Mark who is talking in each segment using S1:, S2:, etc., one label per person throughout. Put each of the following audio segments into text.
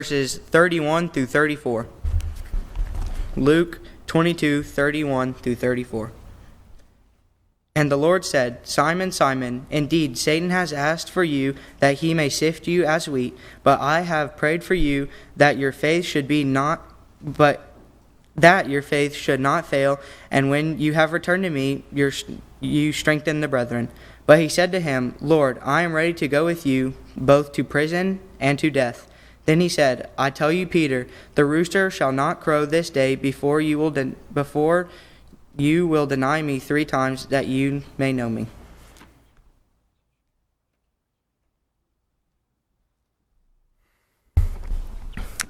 S1: verses 31 through 34. Luke 22:31 through 34. And the Lord said, Simon, Simon, indeed Satan has asked for you that he may sift you as wheat, but I have prayed for you that your faith should not fail, and when you have returned to me, you strengthen the brethren. But he said to him, Lord, I am ready to go with you both to prison and to death. Then he said, I tell you, Peter, the rooster shall not crow this day before you will deny me 3 times that you may know me.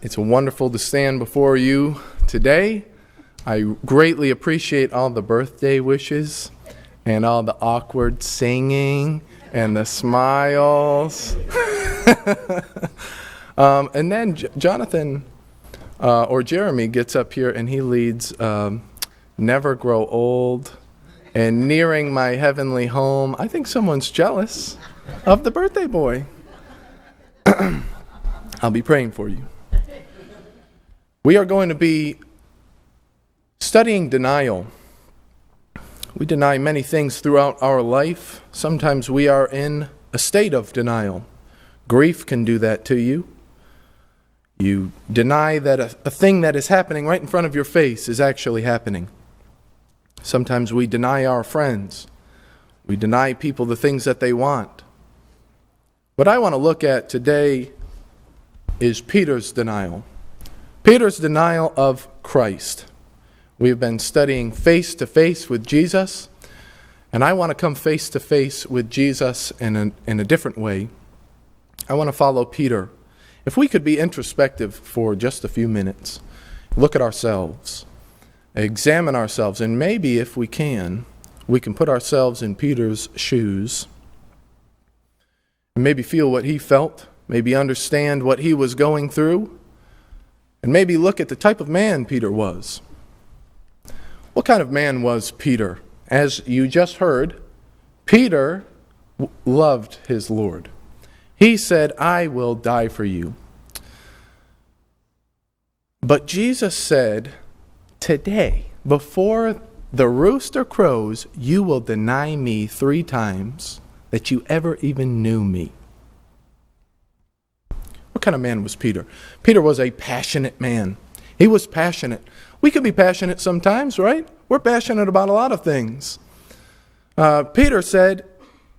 S2: It's wonderful to stand before you today. I greatly appreciate all the birthday wishes and all the awkward singing and the smiles. And then Jonathan or Jeremy gets up here and he leads Never Grow Old and Nearing My Heavenly Home. I think someone's jealous of the birthday boy. I'll be praying for you. We are going to be studying denial. We deny many things throughout our life. Sometimes we are in a state of denial. Grief can do that to you. You deny that a thing that is happening right in front of your face is actually happening. Sometimes we deny our friends. We deny people the things that they want. What I want to look at today is Peter's denial. Peter's denial of Christ. We have been studying face to face with Jesus, and I want to come face to face with Jesus in a different way. I want to follow Peter. If we could be introspective for just a few minutes, look at ourselves, examine ourselves, and maybe if we can put ourselves in Peter's shoes, and maybe feel what he felt, maybe understand what he was going through, and maybe look at the type of man Peter was. What kind of man was Peter? As you just heard, Peter loved his Lord. He said, I will die for you. But Jesus said, today, before the rooster crows, you will deny me 3 times that you ever even knew me. What kind of man was Peter? Peter was a passionate man. He was passionate. We could be passionate sometimes, right? We're passionate about a lot of things. Peter said,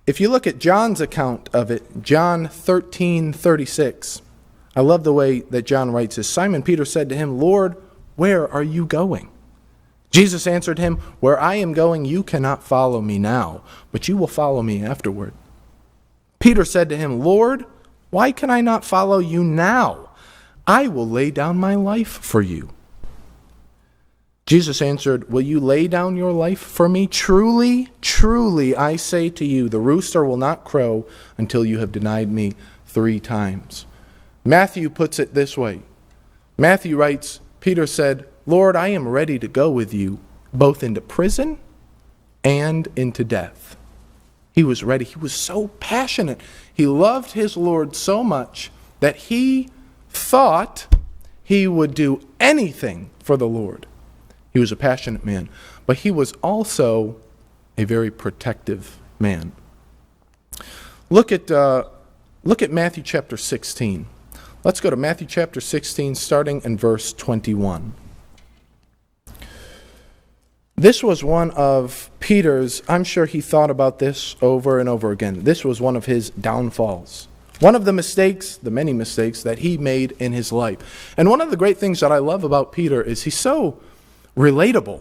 S2: if you look at John's account of it, John 13:36, I love the way that John writes this. Simon Peter said to him, Lord, where are you going? Jesus answered him, where I am going, you cannot follow me now, but you will follow me afterward. Peter said to him, Lord, why can I not follow you now? I will lay down my life for you. Jesus answered, will you lay down your life for me? Truly, truly, I say to you, the rooster will not crow until you have denied me 3 times. Matthew puts it this way. Matthew writes, Peter said, Lord, I am ready to go with you, both into prison and into death. He was ready. He was so passionate. He loved his Lord so much that he thought he would do anything for the Lord. He was a passionate man, but he was also a very protective man. Look at Matthew chapter 16. Let's go to Matthew chapter 16, starting in verse 21. This was one of Peter's, I'm sure he thought about this over and over again. This was one of his downfalls. One of the mistakes, the many mistakes that he made in his life. And one of the great things that I love about Peter is he's so relatable.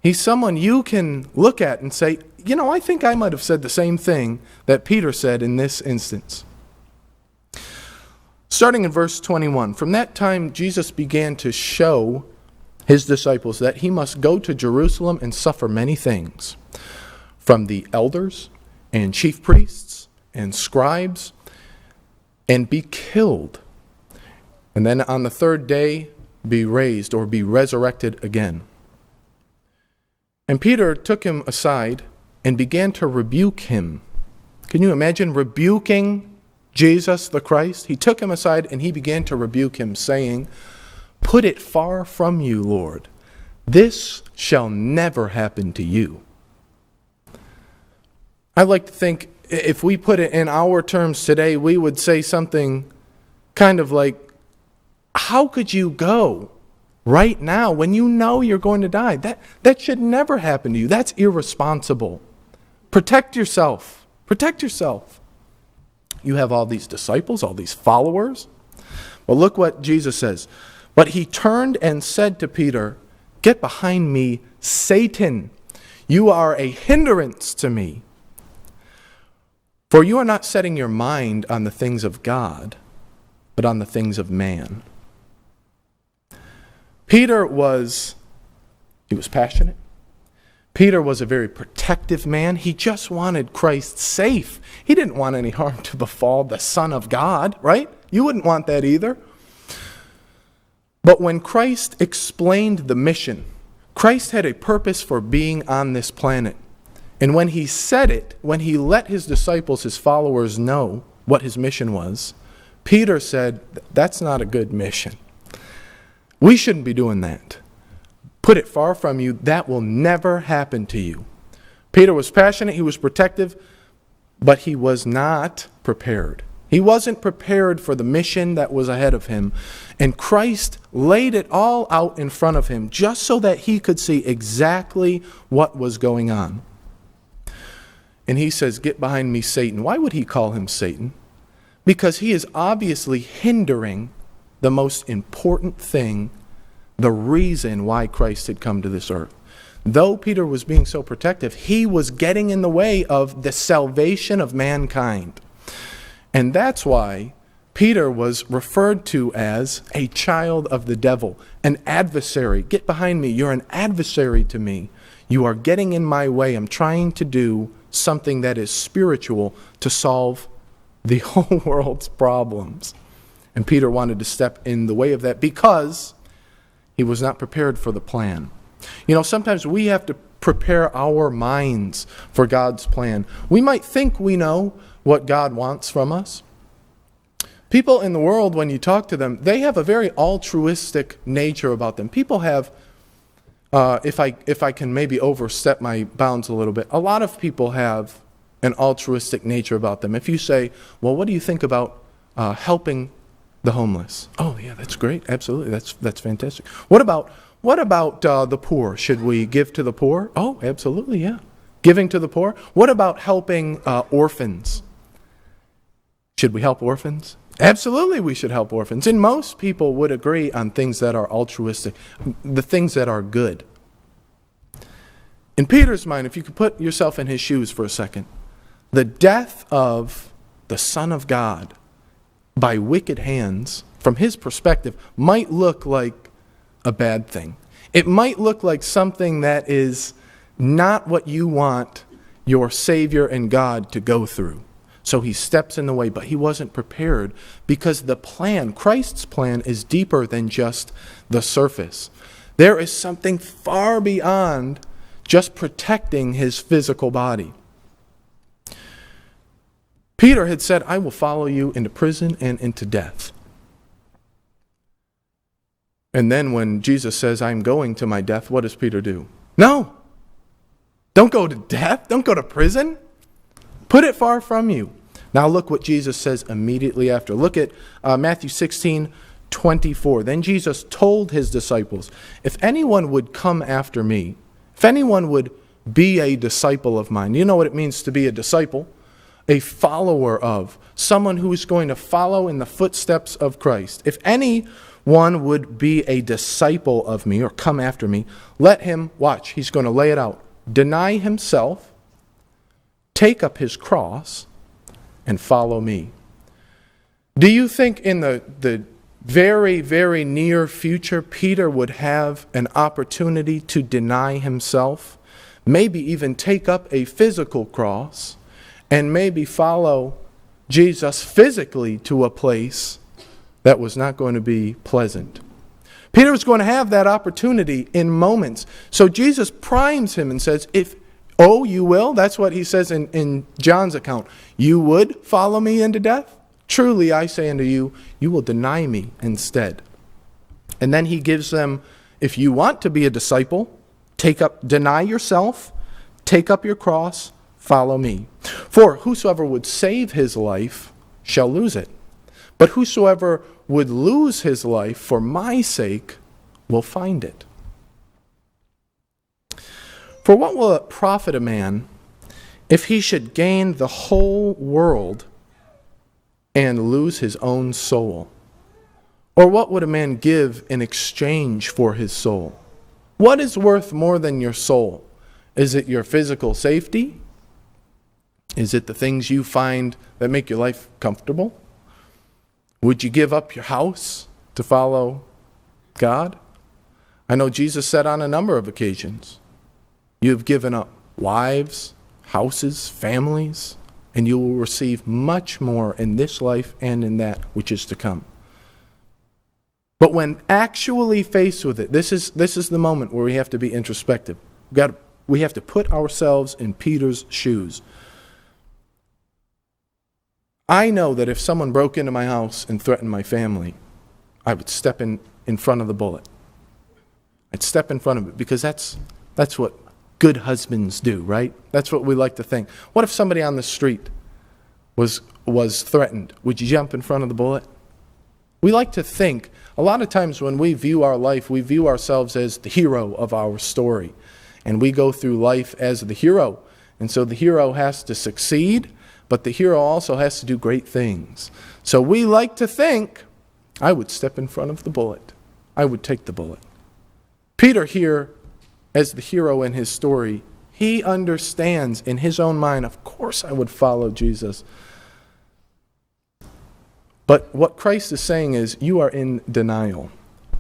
S2: He's someone you can look at and say, you know, I think I might have said the same thing that Peter said in this instance. Starting in verse 21, from that time Jesus began to show his disciples that he must go to Jerusalem and suffer many things from the elders and chief priests and scribes and be killed, and then on the 3rd day be raised or be resurrected again. And Peter took him aside and began to rebuke him. Can you imagine rebuking Jesus the Christ, he took him aside and he began to rebuke him, saying, "Put it far from you, Lord. This shall never happen to you." I like to think if we put it in our terms today, we would say something kind of like, how could you go right now when you know you're going to die? That should never happen to you. That's irresponsible. Protect yourself. Protect yourself. You have all these disciples, all these followers. Well, look what Jesus says. But he turned and said to Peter, "Get behind me, Satan. You are a hindrance to me. For you are not setting your mind on the things of God, but on the things of man." Peter was passionate. Peter was a very protective man. He just wanted Christ safe. He didn't want any harm to befall the Son of God, right? You wouldn't want that either. But when Christ explained the mission, Christ had a purpose for being on this planet. And when he said it, when he let his disciples, his followers, know what his mission was, Peter said, "That's not a good mission. We shouldn't be doing that. Put it far from you. That will never happen to you." Peter was passionate, he was protective, but he was not prepared. He wasn't prepared for the mission that was ahead of him. And Christ laid it all out in front of him just so that he could see exactly what was going on. And he says, "Get behind me, Satan." Why would he call him Satan? Because he is obviously hindering the most important thing, the reason why Christ had come to this earth. Though Peter was being so protective, he was getting in the way of the salvation of mankind. And that's why Peter was referred to as a child of the devil, an adversary. Get behind me. You're an adversary to me. You are getting in my way. I'm trying to do something that is spiritual to solve the whole world's problems. And Peter wanted to step in the way of that because he was not prepared for the plan. You know, sometimes we have to prepare our minds for God's plan. We might think we know what God wants from us. People in the world, when you talk to them, they have a very altruistic nature about them. People have, if I can maybe overstep my bounds a little bit, a lot of people have an altruistic nature about them. If you say, "Well, what do you think about helping the homeless?" "Oh, yeah, that's great. Absolutely. That's fantastic." What about the poor? Should we give to the poor?" "Oh, absolutely, yeah. Giving to the poor." "What about helping orphans?" "Should we help orphans?" "Absolutely, we should help orphans." And most people would agree on things that are altruistic, the things that are good. In Peter's mind, if you could put yourself in his shoes for a second, the death of the Son of God by wicked hands, from his perspective, might look like a bad thing. It might look like something that is not what you want your Savior and God to go through. So he steps in the way, but he wasn't prepared because the plan, Christ's plan, is deeper than just the surface. There is something far beyond just protecting his physical body. Peter had said, "I will follow you into prison and into death." And then when Jesus says, "I'm going to my death," what does Peter do? "No! Don't go to death. Don't go to prison. Put it far from you." Now look what Jesus says immediately after. Look at Matthew 16:24. Then Jesus told his disciples, "If anyone would come after me, if anyone would be a disciple of mine," you know what it means to be a disciple? A follower of, someone who is going to follow in the footsteps of Christ. "If anyone would be a disciple of me," or come after me, "let him," watch, he's going to lay it out, "deny himself, take up his cross, and follow me." Do you think in the very, very near future, Peter would have an opportunity to deny himself, maybe even take up a physical cross, and maybe follow Jesus physically to a place that was not going to be pleasant? Peter was going to have that opportunity in moments. So Jesus primes him and says, "You will?" That's what he says in John's account. "You would follow me into death?" Truly I say unto you, you will deny me instead. And then he gives them, if you want to be a disciple, deny yourself, take up your cross, follow me. For whosoever would save his life shall lose it. But whosoever would lose his life for my sake will find it. For what will it profit a man if he should gain the whole world and lose his own soul? Or what would a man give in exchange for his soul? What is worth more than your soul? Is it your physical safety? Is it the things you find that make your life comfortable? Would you give up your house to follow God? I know Jesus said on a number of occasions, you have given up wives, houses, families, and you will receive much more in this life and in that which is to come. But when actually faced with it, this is the moment where we have to be introspective. We have to put ourselves in Peter's shoes. I know that if someone broke into my house and threatened my family, I would step in front of the bullet. I'd step in front of it because that's what good husbands do, right? That's what we like to think. What if somebody on the street was threatened? Would you jump in front of the bullet? We like to think, a lot of times when we view our life, we view ourselves as the hero of our story. And we go through life as the hero. And so the hero has to succeed, but the hero also has to do great things. So we like to think, I would step in front of the bullet. I would take the bullet. Peter here, as the hero in his story, he understands in his own mind, of course I would follow Jesus. But what Christ is saying is, you are in denial.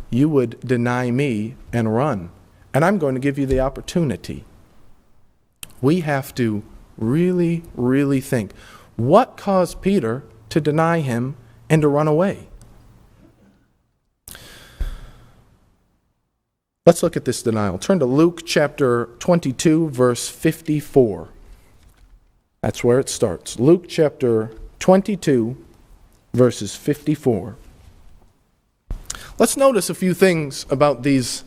S2: You would deny me and run. And I'm going to give you the opportunity. We have to really, really think. What caused Peter to deny him and to run away? Let's look at this denial. Turn to Luke chapter 22, verse 54. That's where it starts. Luke chapter 22, verses 54. Let's notice a few things about these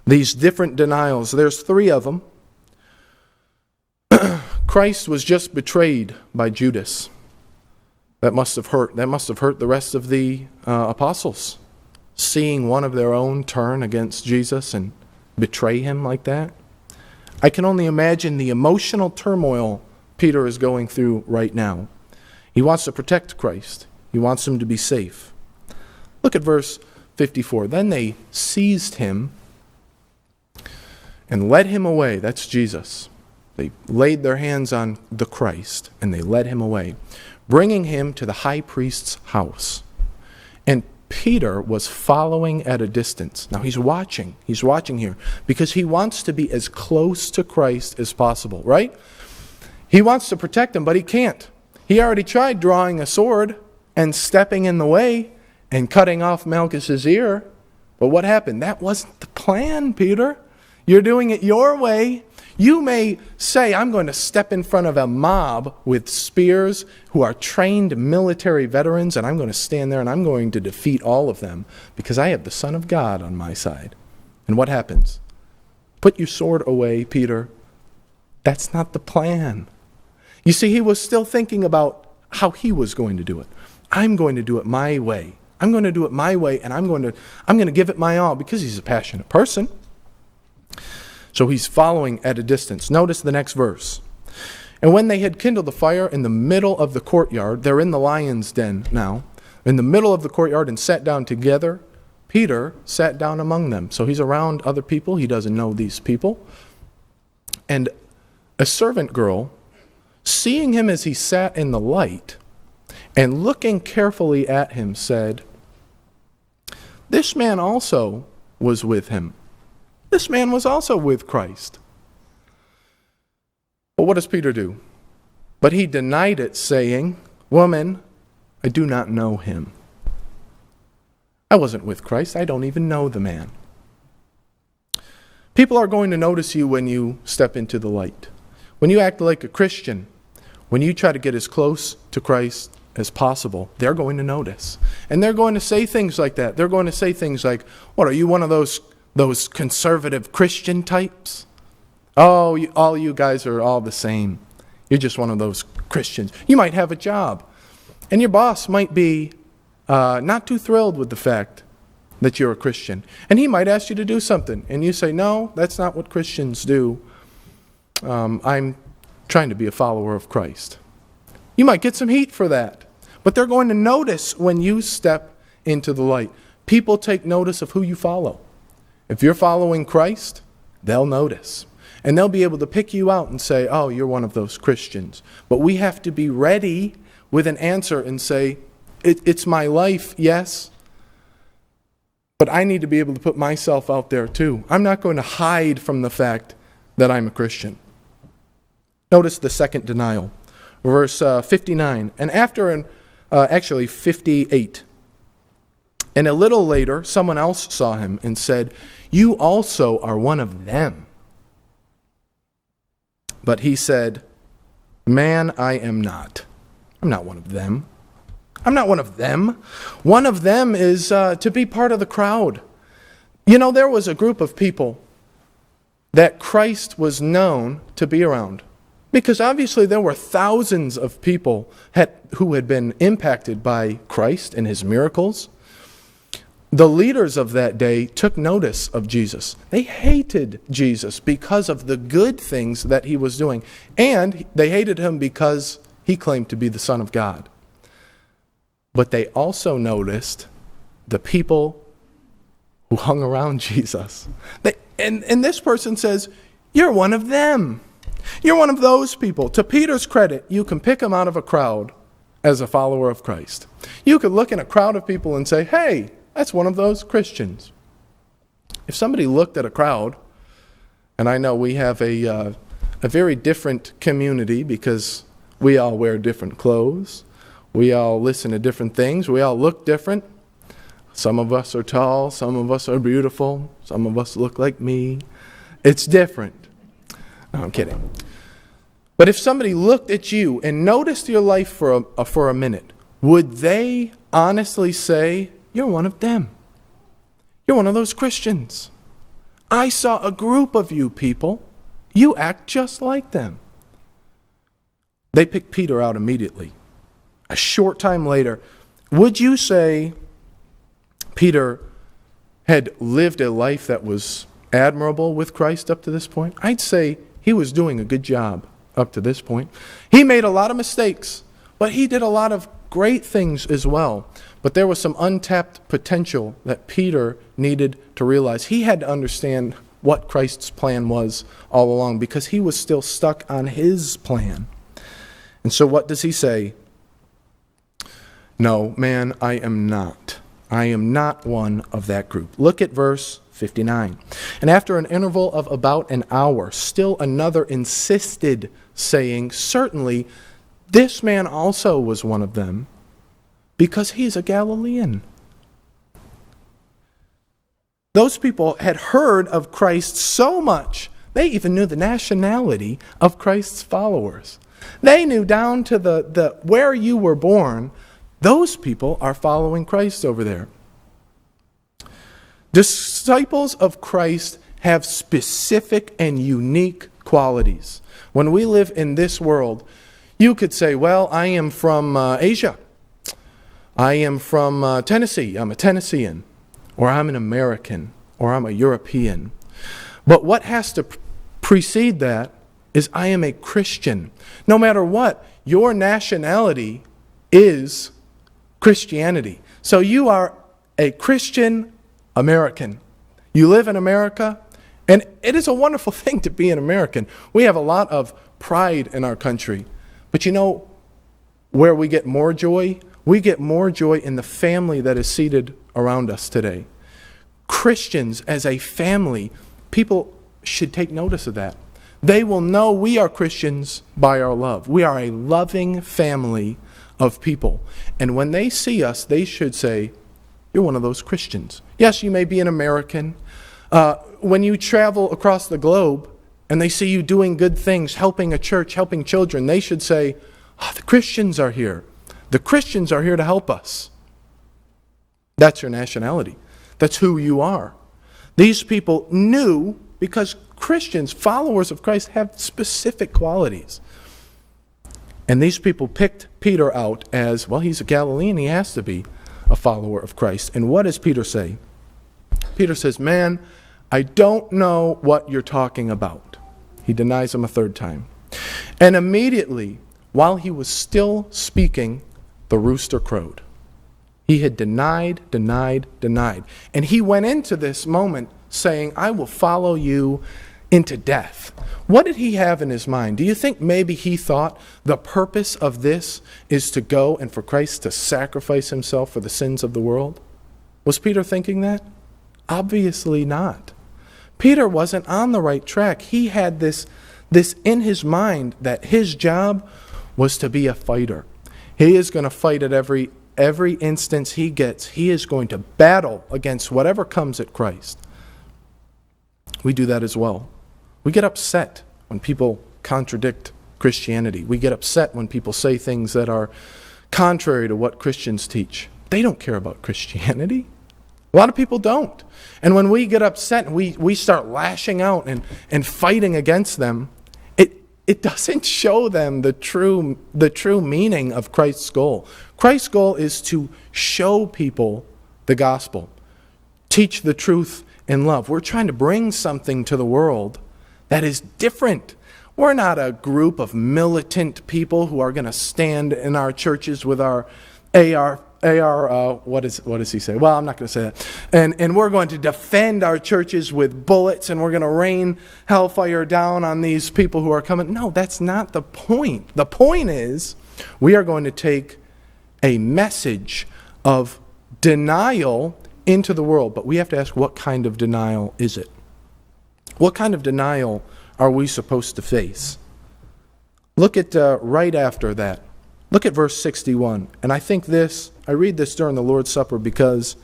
S2: different denials. There's three of them. Christ was just betrayed by Judas. That must have hurt. That must have hurt the rest of the apostles. Seeing one of their own turn against Jesus and betray him like that. I can only imagine the emotional turmoil Peter is going through right now. He wants to protect Christ. He wants him to be safe. Look at verse 54. Then they seized him and led him away. That's Jesus. They laid their hands on the Christ and they led him away, bringing him to the high priest's house. And Peter was following at a distance. Now he's watching here because he wants to be as close to Christ as possible, right? He wants to protect him, but he can't. He already tried drawing a sword and stepping in the way and cutting off Malchus's ear. But what happened? That wasn't the plan, Peter. You're doing it your way. You may say, I'm going to step in front of a mob with spears who are trained military veterans, and I'm going to stand there and I'm going to defeat all of them because I have the Son of God on my side. And what happens? Put your sword away, Peter. That's not the plan. You see, he was still thinking about how he was going to do it. I'm going to do it my way. I'm going to do it my way, and I'm going to give it my all because he's a passionate person. So he's following at a distance. Notice the next verse. And when they had kindled the fire in the middle of the courtyard, they're in the lion's den now, in the middle of the courtyard and sat down together, Peter sat down among them. So he's around other people. He doesn't know these people. And a servant girl, seeing him as he sat in the light and looking carefully at him, said, "This man also was with him." This man was also with Christ. But what does Peter do? But he denied it, saying, "Woman, I do not know him. I wasn't with Christ. I don't even know the man." People are going to notice you when you step into the light. When you act like a Christian, when you try to get as close to Christ as possible, they're going to notice. And they're going to say things like that. They're going to say things like, what, are you one of those conservative Christian types? Oh, all you guys are all the same. You're just one of those Christians. You might have a job, and your boss might be not too thrilled with the fact that you're a Christian. And he might ask you to do something, and you say, no, that's not what Christians do. I'm trying to be a follower of Christ. You might get some heat for that, but they're going to notice when you step into the light. People take notice of who you follow. If you're following Christ, they'll notice. And they'll be able to pick you out and say, oh, you're one of those Christians. But we have to be ready with an answer and say, it's my life, yes, but I need to be able to put myself out there too. I'm not going to hide from the fact that I'm a Christian. Notice the second denial. Verse 59, and after actually 58. And a little later, someone else saw him and said, you also are one of them. But he said, man, I am not. I'm not one of them. I'm not one of them. One of them is to be part of the crowd. You know, there was a group of people that Christ was known to be around. Because obviously there were thousands of people who had been impacted by Christ and his miracles. The leaders of that day took notice of Jesus. They hated Jesus because of the good things that he was doing. And they hated him because he claimed to be the Son of God. But they also noticed the people who hung around Jesus. And this person says, you're one of them. You're one of those people. To Peter's credit, you can pick him out of a crowd as a follower of Christ. You could look in a crowd of people and say, hey, that's one of those Christians. If somebody looked at a crowd, and I know we have a very different community because we all wear different clothes, we all listen to different things, we all look different. Some of us are tall, some of us are beautiful, some of us look like me. It's different. No, I'm kidding. But if somebody looked at you and noticed your life for a minute, would they honestly say, you're one of them? You're one of those Christians. I saw a group of you people. You act just like them. They picked Peter out immediately. A short time later, would you say Peter had lived a life that was admirable with Christ up to this point? I'd say he was doing a good job up to this point. He made a lot of mistakes, but he did a lot of great things as well. But there was some untapped potential that Peter needed to realize. He had to understand what Christ's plan was all along because he was still stuck on his plan. And so what does he say? No, man, I am not. I am not one of that group. Look at verse 59. And after an interval of about an hour, still another insisted, saying, certainly this man also was one of them, because he's a Galilean. Those people had heard of Christ so much, they even knew the nationality of Christ's followers. They knew down to the where you were born. Those people are following Christ over there. Disciples of Christ have specific and unique qualities. When we live in this world, you could say, well, I am from Asia. I am from Tennessee. I'm a Tennessean. Or I'm an American. Or I'm a European. But what has to precede that is I am a Christian. No matter what, your nationality is Christianity. So you are a Christian American. You live in America, and it is a wonderful thing to be an American. We have a lot of pride in our country. But you know where we get more joy? We get more joy in the family that is seated around us today. Christians as a family, people should take notice of that. They will know we are Christians by our love. We are a loving family of people. And when they see us, they should say, you're one of those Christians. Yes, you may be an American. When you travel across the globe and they see you doing good things, helping a church, helping children, they should say, oh, the Christians are here. The Christians are here to help us. That's your nationality. That's who you are. These people knew, because Christians, followers of Christ, have specific qualities. And these people picked Peter out as, well, he's a Galilean, he has to be a follower of Christ. And what does Peter say? Peter says, man, I don't know what you're talking about. He denies him a third time. And immediately, while he was still speaking, the rooster crowed. He had denied. And he went into this moment saying, I will follow you into death. What did he have in his mind? Do you think maybe he thought the purpose of this is to go and for Christ to sacrifice himself for the sins of the world? Was Peter thinking that? Obviously not. Peter wasn't on the right track. He had this in his mind that his job was to be a fighter. He is going to fight at every instance he gets. He is going to battle against whatever comes at Christ. We do that as well. We get upset when people contradict Christianity. We get upset when people say things that are contrary to what Christians teach. They don't care about Christianity. A lot of people don't. And when we get upset and we start lashing out and fighting against them, it doesn't show them the true meaning of Christ's goal. Christ's goal is to show people the gospel, teach the truth in love. We're trying to bring something to the world that is different. We're not a group of militant people who are going to stand in our churches with our what does he say? Well, I'm not going to say that. And we're going to defend our churches with bullets, and we're going to rain hellfire down on these people who are coming. No, that's not the point. The point is we are going to take a message of denial into the world. But we have to ask, what kind of denial is it? What kind of denial are we supposed to face? Look at right after that. Look at verse 61. And I read this during the Lord's Supper because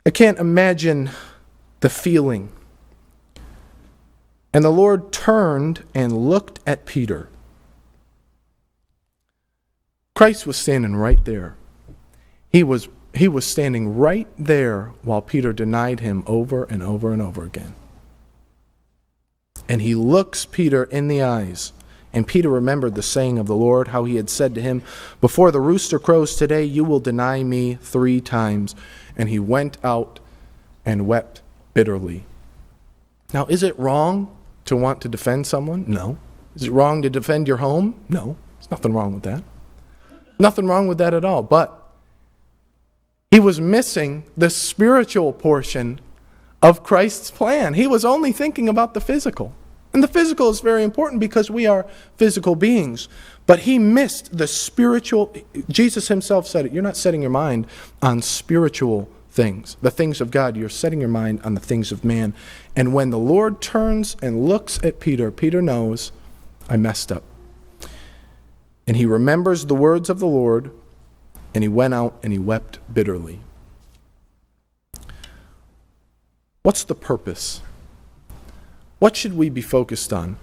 S2: I can't imagine the feeling. And the Lord turned and looked at Peter. Christ was standing right there. He was standing right there while Peter denied him over and over and over again. And he looks Peter in the eyes. And Peter remembered the saying of the Lord, how he had said to him, before the rooster crows today, you will deny me 3 times. And he went out and wept bitterly. Now, is it wrong to want to defend someone? No. Is it wrong to defend your home? No. There's nothing wrong with that. Nothing wrong with that at all. But he was missing the spiritual portion of Christ's plan. He was only thinking about the physical. And the physical is very important because we are physical beings. But he missed the spiritual. Jesus himself said it. You're not setting your mind on spiritual things, the things of God. You're setting your mind on the things of man. And when the Lord turns and looks at Peter, Peter knows, I messed up. And he remembers the words of the Lord, and he went out and he wept bitterly. What's the purpose? What should we be focused on?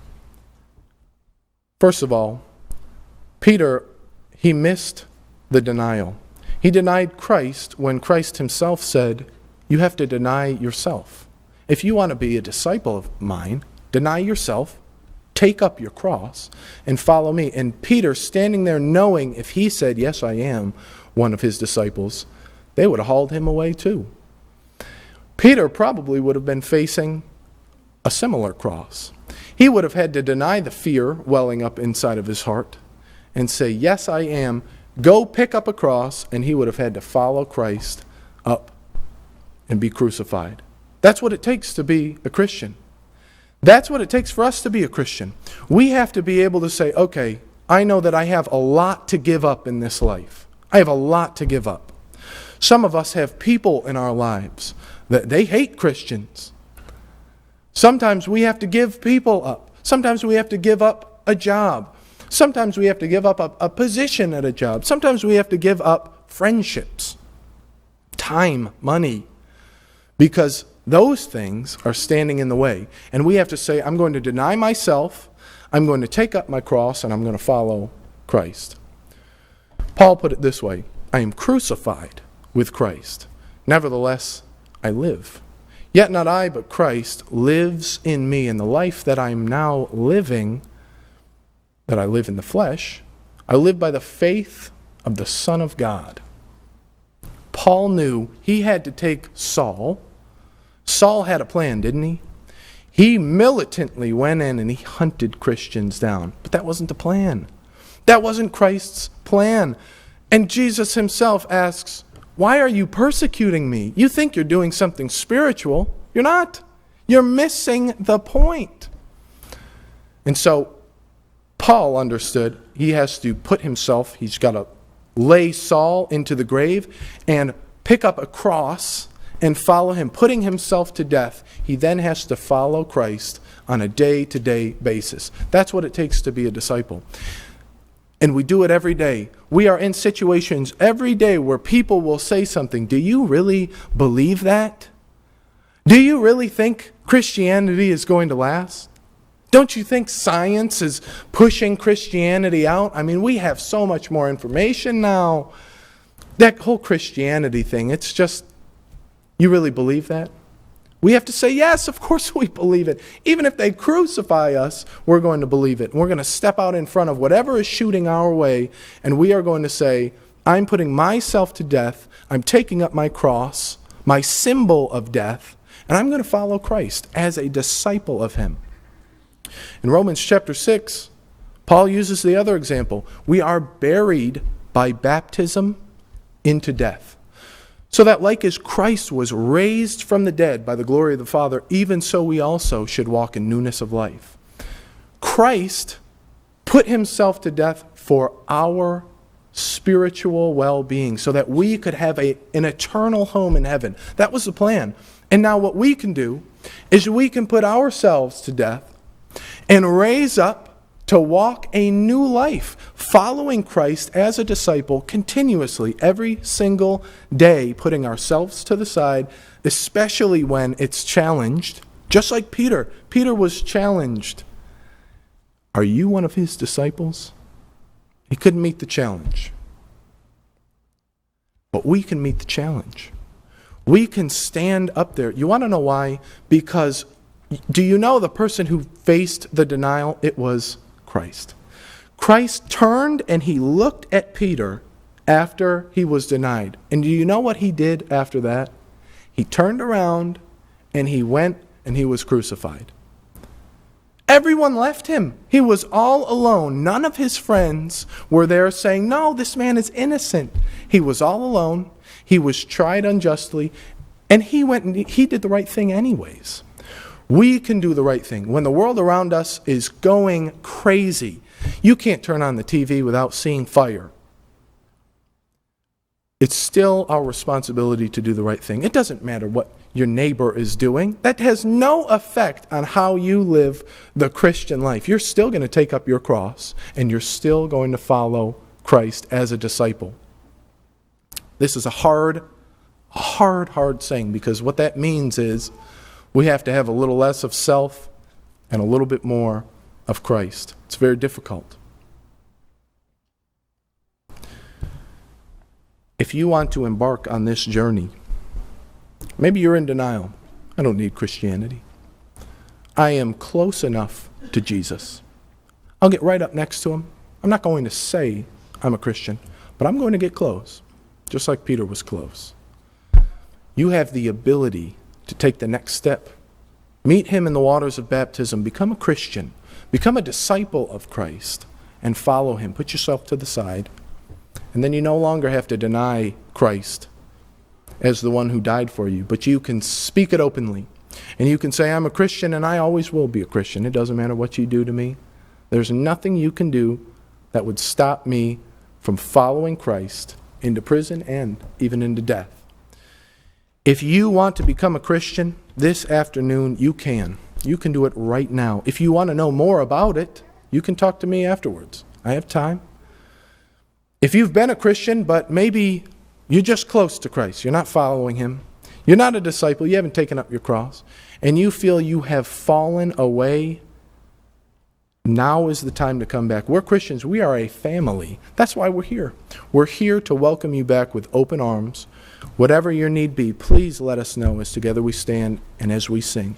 S2: First of all, Peter, he missed the denial. He denied Christ when Christ himself said, you have to deny yourself. If you want to be a disciple of mine, deny yourself, take up your cross, and follow me. And Peter, standing there knowing if he said, yes, I am one of his disciples, they would have hauled him away too. Peter probably would have been facing a similar cross. He would have had to deny the fear welling up inside of his heart and say, yes, I am. Go pick up a cross, and he would have had to follow Christ up and be crucified. That's what it takes to be a Christian. That's what it takes for us to be a Christian. We have to be able to say, okay, I know that I have a lot to give up in this life. I have a lot to give up. Some of us have people in our lives that they hate Christians. Sometimes we have to give people up. Sometimes we have to give up a job. Sometimes we have to give up a position at a job. Sometimes we have to give up friendships, time, money, because those things are standing in the way. And we have to say, I'm going to deny myself, I'm going to take up my cross, and I'm going to follow Christ. Paul put it this way, I am crucified with Christ. Nevertheless, I live. Yet not I, but Christ lives in me. And the life that I'm now living, that I live in the flesh, I live by the faith of the Son of God. Paul knew he had to take Saul. Saul had a plan, didn't he? He militantly went in and he hunted Christians down. But that wasn't the plan. That wasn't Christ's plan. And Jesus himself asks, why are you persecuting me? You think you're doing something spiritual. You're not. You're missing the point. And so Paul understood he has to put himself, he's got to lay Saul into the grave and pick up a cross and follow him, putting himself to death. He then has to follow Christ on a day-to-day basis. That's what it takes to be a disciple. And we do it every day. We are in situations every day where people will say something. Do you really believe that? Do you really think Christianity is going to last? Don't you think science is pushing Christianity out? I mean, we have so much more information now. That whole Christianity thing, it's just, you really believe that? We have to say, yes, of course we believe it. Even if they crucify us, we're going to believe it. We're going to step out in front of whatever is shooting our way, and we are going to say, I'm putting myself to death. I'm taking up my cross, my symbol of death, and I'm going to follow Christ as a disciple of him. In Romans chapter 6, Paul uses the other example. We are buried by baptism into death. So that like as Christ was raised from the dead by the glory of the Father, even so we also should walk in newness of life. Christ put himself to death for our spiritual well-being so that we could have an eternal home in heaven. That was the plan. And now what we can do is we can put ourselves to death and raise up to walk a new life, following Christ as a disciple continuously, every single day, putting ourselves to the side, especially when it's challenged. Just like Peter. Peter was challenged. Are you one of his disciples? He couldn't meet the challenge. But we can meet the challenge. We can stand up there. You want to know why? Because do you know the person who faced the denial? It was Christ. Christ turned and he looked at Peter after he was denied. And do you know what he did after that? He turned around and he went and he was crucified. Everyone left him. He was all alone. None of his friends were there saying, no, this man is innocent. He was all alone. He was tried unjustly. And he went and he did the right thing anyways. We can do the right thing. When the world around us is going crazy, you can't turn on the TV without seeing fire. It's still our responsibility to do the right thing. It doesn't matter what your neighbor is doing. That has no effect on how you live the Christian life. You're still going to take up your cross, and you're still going to follow Christ as a disciple. This is a hard saying, because what that means is we have to have a little less of self and a little bit more of Christ. It's very difficult. If you want to embark on this journey, maybe you're in denial. I don't need Christianity. I am close enough to Jesus. I'll get right up next to him. I'm not going to say I'm a Christian, but I'm going to get close, just like Peter was close. You have the ability to take the next step. Meet him in the waters of baptism. Become a Christian. Become a disciple of Christ and follow him. Put yourself to the side. And then you no longer have to deny Christ as the one who died for you, but you can speak it openly. And you can say, I'm a Christian and I always will be a Christian. It doesn't matter what you do to me. There's nothing you can do that would stop me from following Christ into prison and even into death. If you want to become a Christian this afternoon, you can. You can do it right now. If you want to know more about it, you can talk to me afterwards. I have time. If you've been a Christian, but maybe you're just close to Christ, you're not following him, you're not a disciple, you haven't taken up your cross, and you feel you have fallen away, Now is the time to come back. We're Christians. We are a family. That's why we're here. We're here to welcome you back with open arms. Whatever your need be, please let us know as together we stand and as we sing.